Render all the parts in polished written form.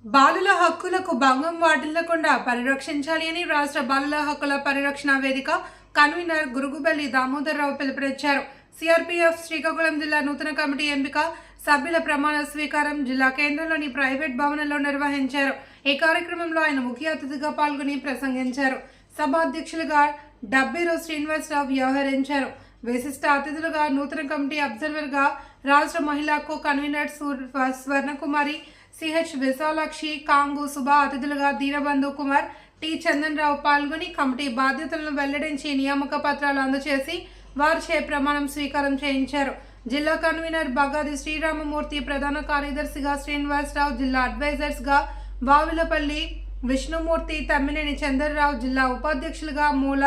బాలుల హక్కులకు భంగం వాటిల్లకుండా పరిరక్షించాలి అని రాష్ట్ర బాలుల హక్కుల పరిరక్షణ వేదిక కన్వీనర్ గురుగుబెల్లి దామోదరరావు పిలుపునిచ్చారు. సిఆర్పీఎఫ్ శ్రీకాకుళం జిల్లా నూతన కమిటీ ఎంపిక, సభ్యుల ప్రమాణ స్వీకారం జిల్లా కేంద్రంలోని ప్రైవేట్ భవనంలో నిర్వహించారు. ఈ కార్యక్రమంలో ఆయన ముఖ్య అతిథిగా పాల్గొని ప్రసంగించారు. సభ అధ్యక్షులుగా డబ్బీరు శ్రీనివాసరావు వ్యవహరించారు. విశిష్ట అతిథులుగా నూతన కమిటీ అబ్జర్వర్గా రాష్ట్ర మహిళా co convener Swarnakumari, CH Visalakshi, Kangu Subha, అతిథులుగా దీనబంధు కుమార్, టి చందన్ రావు పాల్గొని కమిటీ బాధ్యతలను వెల్లడించి నియామక పత్రాలు అందజేసి వారిచే ప్రమాణం స్వీకారం చేయించారు. జిల్లా కన్వీనర్ బగాది శ్రీరామమూర్తి, ప్రధాన కార్యదర్శిగా శ్రీనివాసరావు, జిల్లా అడ్వైజర్స్గా వావిలపల్లి విష్ణుమూర్తి, తమ్మినేని చంద్రరావు, జిల్లా ఉపాధ్యక్షులుగా మూల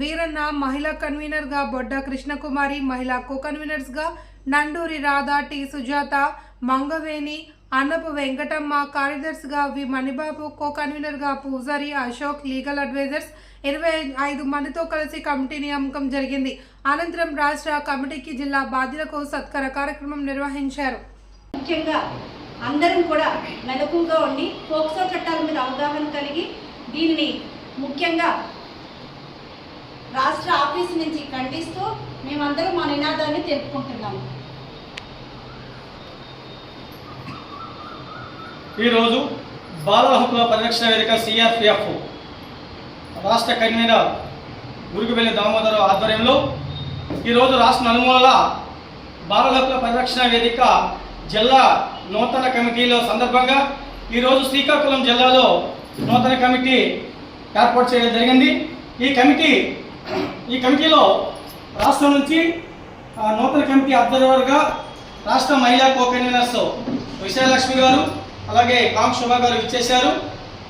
వీరన్న, మహిళా కన్వీనర్గా బొడ్డ కృష్ణకుమారి, మహిళా కో కన్వీనర్స్గా నండూరి రాధా, టి సుజాత, మంగవేణి, అన్నపు వెంకటమ్మ, కార్యదర్శిగా వి మణిబాబు, కో కన్వీనర్గా పూజారి అశోక్, లీగల్ అడ్వైజర్స్ 25 మందితో కలిసి కమిటీ నియామకం జరిగింది. అనంతరం రాష్ట్ర కమిటీకి జిల్లా బాధ్యులకు సత్కార కార్యక్రమం నిర్వహించారు. ముఖ్యంగా అందరం కూడా మెలకుగా ఉండి పోక్సో చట్టాల మీద అవగాహన కలిగి దీనిని ముఖ్యంగా రాష్ట్ర ఆఫీసు నుంచి ఖండిస్తూ మేమందరం మా నినాదాన్ని తెలుపుకుంటున్నాము. ఈరోజు బాలల హక్కుల పరిరక్షణ వేదిక సిఆర్పిఎఫ్ రాష్ట్ర కన్వీనర్ గురుగుబెల్లి దామోదరరావు ఆధ్వర్యంలో ఈరోజు రాష్ట్ర నలుమూలల బాలల హక్కుల పరిరక్షణ వేదిక జిల్లా నూతన కమిటీలో సందర్భంగా ఈరోజు శ్రీకాకుళం జిల్లాలో నూతన కమిటీ ఏర్పాటు చేయడం జరిగింది. ఈ కమిటీలో రాష్ట్రం నుంచి నూతన కమిటీ అబ్జర్వర్గా రాష్ట్ర మహిళా కో కన్వీనర్స్ విశాలక్ష్మి గారు, అలాగే కాంగ్ శోభా గారు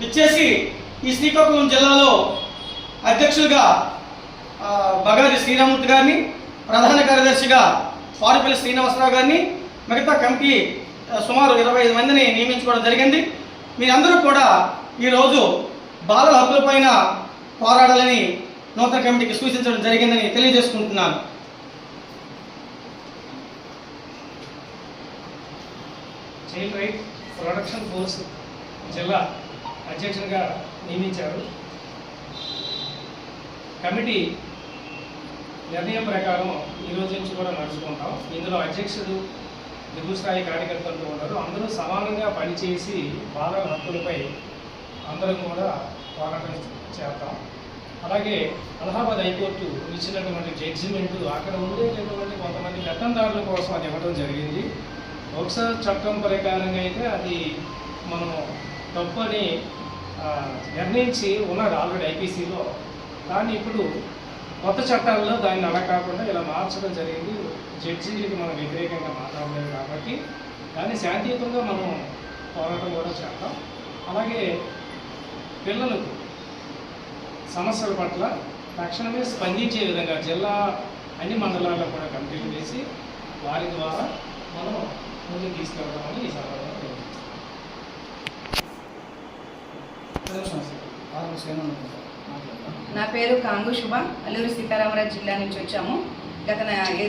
ఇచ్చేసి ఈ శ్రీకాకుళం జిల్లాలో అధ్యక్షులుగా బగాది శ్రీరామూర్తి గారిని, ప్రధాన కార్యదర్శిగా పారుపల్లి శ్రీనివాసరావు గారిని, మిగతా కమిటీ సుమారు 25 మందిని నియమించుకోవడం జరిగింది. మీరందరూ కూడా ఈరోజు బాలల హక్కులపైన పోరాడాలని నూతన కమిటీకి సూచించడం జరిగిందని తెలియజేసుకుంటున్నాను. చైల్డ్ రైట్ ప్రొడక్షన్ ఫోర్స్ జిల్లా అధ్యక్షునిగా నియమించారు. కమిటీ నిర్ణయం ప్రకారం ఈరోజు నుంచి కూడా నడుచుకుంటాం. ఇందులో అధ్యక్షుడు, దిగువ స్థాయి కార్యకర్తలతో ఉన్నారు. అందరూ సమానంగా పనిచేసి బాలల హక్కులపై అందరం కూడా పోరాటం చేస్తాం. అలాగే అలహాబాద్ హైకోర్టు ఇచ్చినటువంటి జడ్జిమెంటు అక్కడ ఉండేటటువంటి కొంతమంది పెత్తందారుల కోసం అది ఇవ్వడం జరిగింది. ఒకసారి చట్టం ప్రకారంగా అయితే అది మనం తప్పు అని నిర్ణయించి ఉన్నది ఆల్రెడీ ఐపీసీలో. కానీ ఇప్పుడు కొత్త చట్టాల్లో దాన్ని అలా కాకుండా ఇలా మార్చడం జరిగింది. జడ్జీలకి మనం వ్యతిరేకంగా మాట్లాడలేదు కాబట్టి దాన్ని శాంతియుతంగా మనం పోరాటం కూడా చేస్తాం. అలాగే పిల్లలకు సమస్యల పట్ల తక్షణమే స్పందించే విధంగా జిల్లా అన్ని మండలాల్లో కూడా కమిటీలు వేసి వారి ద్వారా మనం ముందుకు తీసుకెళ్తామని ఈ సందర్భంగా నా పేరు కాంగు శుభ, అల్లూరు సీతారామరాజు జిల్లా నుంచి వచ్చాము. గత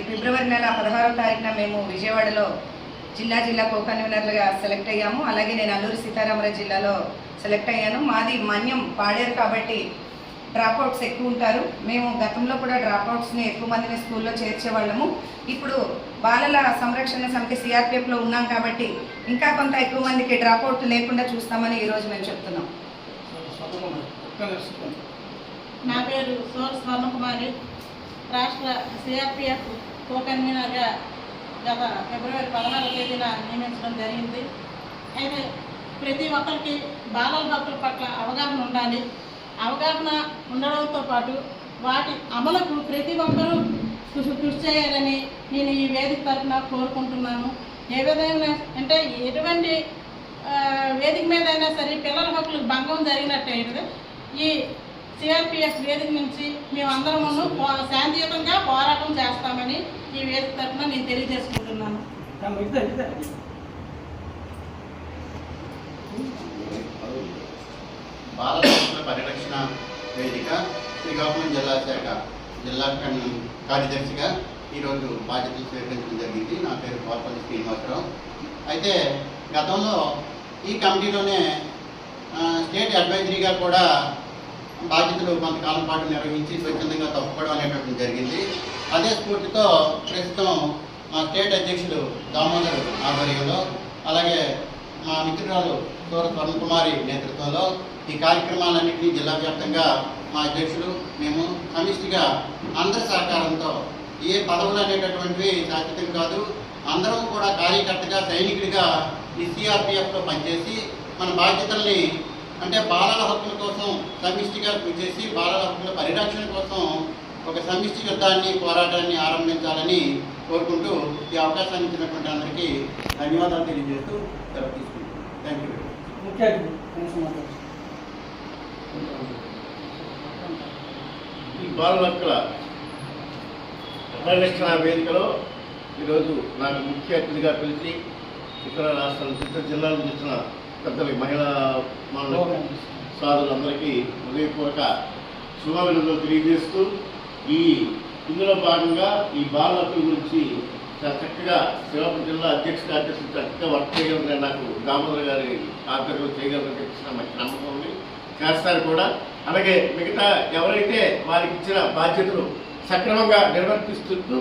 ఫిబ్రవరి నెల 16వ తారీఖున మేము విజయవాడలో జిల్లా కో కన్వీనర్లుగా సెలెక్ట్ అయ్యాము. అలాగే నేను అల్లూరు సీతారామరాజు జిల్లాలో సెలెక్ట్ అయ్యాను. మాది మన్యం పాడేరు కాబట్టి డ్రాప్అవుట్స్ ఎక్కువ ఉంటారు. మేము గతంలో కూడా డ్రాప్అవుట్స్ని ఎక్కువ మందిని స్కూల్లో చేర్చేవాళ్ళము. ఇప్పుడు బాలల సంరక్షణ సమితి సిఆర్పిఎఫ్లో ఉన్నాం కాబట్టి ఇంకా కొంత ఎక్కువ మందికి డ్రాప్అవుట్ లేకుండా చూస్తామని ఈరోజు మేము చెప్తున్నాం. నా పేరు స్వర్ణకుమారి, రాష్ట్ర సిఆర్పిఎఫ్ కో కన్వీనర్గా గత ఫిబ్రవరి 16వ తేదీన నియమించడం జరిగింది. అయితే ప్రతి ఒక్కరికి బాలల హక్కుల పట్ల అవగాహన ఉండాలి. అవగాహన ఉండడంతో పాటు వాటి అమలుకు ప్రతి ఒక్కరూ కృషి చేయాలని నేను ఈ వేదిక తరఫున కోరుకుంటున్నాను. ఏ విధంగా అంటే ఎటువంటి వేదిక మీద అయినా సరే పిల్లల హక్కులకు భంగం జరిగినట్టయితే ఈ సిఆర్పిఎఫ్ వేదిక నుంచి మేమందరము శాంతియుతంగా పోరాటం చేస్తామని ఈ వేదిక తరఫున నేను తెలియజేసుకుంటున్నాను. బాలల హక్కుల పరిరక్షణ వేదిక శ్రీకాకుళం జిల్లా శాఖ జిల్లా కార్యదర్శిగా ఈరోజు బాధ్యతలు స్వీకరించడం జరిగింది. నా పేరు పారుపల్లి శ్రీనివాసరావు. అయితే గతంలో ఈ కమిటీలోనే స్టేట్ అడ్వైజరీగా కూడా బాధ్యతలు కొంతకాలం పాటు నిర్వహించి స్వచ్ఛందంగా తప్పుకోవడం అనేటువంటిది జరిగింది. అదే స్ఫూర్తితో ప్రస్తుతం మా స్టేట్ అధ్యక్షుడు దామోదర్ ఆధ్వర్యంలో, అలాగే మా మిత్రురాలు సూర స్వర్ణకుమారి నేతృత్వంలో ఈ కార్యక్రమాలన్నింటినీ జిల్లా వ్యాప్తంగా మా అధ్యక్షులు మేము సమిష్టిగా అందరి సహకారంతో, ఏ పదవులు అనేటటువంటివి శాశ్వతం కాదు, అందరం కూడా కార్యకర్తగా సైనికుడిగా ఈ సిఆర్పిఎఫ్లో పనిచేసి మన బాధ్యతల్ని అంటే బాలల హక్కుల కోసం సమిష్టిగా కృషి చేసి బాలల హక్కుల పరిరక్షణ కోసం ఒక సమిష్టి యుద్ధాన్ని పోరాటాన్ని ఆరంభించాలని కోరుకుంటూ ఈ అవకాశాన్ని ఇచ్చినటువంటి అందరికీ ధన్యవాదాలు తెలియజేస్తూ సెలవు తీసుకుంటున్నాను. Thank you. ముఖ్య అతిథి ఈ బాలల హక్కుల పరిరక్షణ వేదికలో ఈరోజు నాకు ముఖ్య అతిథిగా పిలిచి ఇతర రాష్ట్రాల ఇతర జిల్లాల నుంచి వచ్చిన పెద్దలకి మహిళా సాధులందరికీ హృదయపూర్వక శుభాభినందనలు తెలియజేస్తూ ఇందులో భాగంగా ఈ బాలల హక్కుల గురించి చాలా చక్కగా శ్రీకాకుళం జిల్లా అధ్యక్ష కార్యదర్శి చక్కగా వర్క్ చేయగలరని నాకు దామోదర్ గారి ఆధ్వర్యంలో చేయగలరని చెప్పి మంచి నమ్మకం ఉంది. చేస్తారు కూడా. అలాగే మిగతా ఎవరైతే వారికి ఇచ్చిన బాధ్యతలు సక్రమంగా నిర్వర్తిస్తూ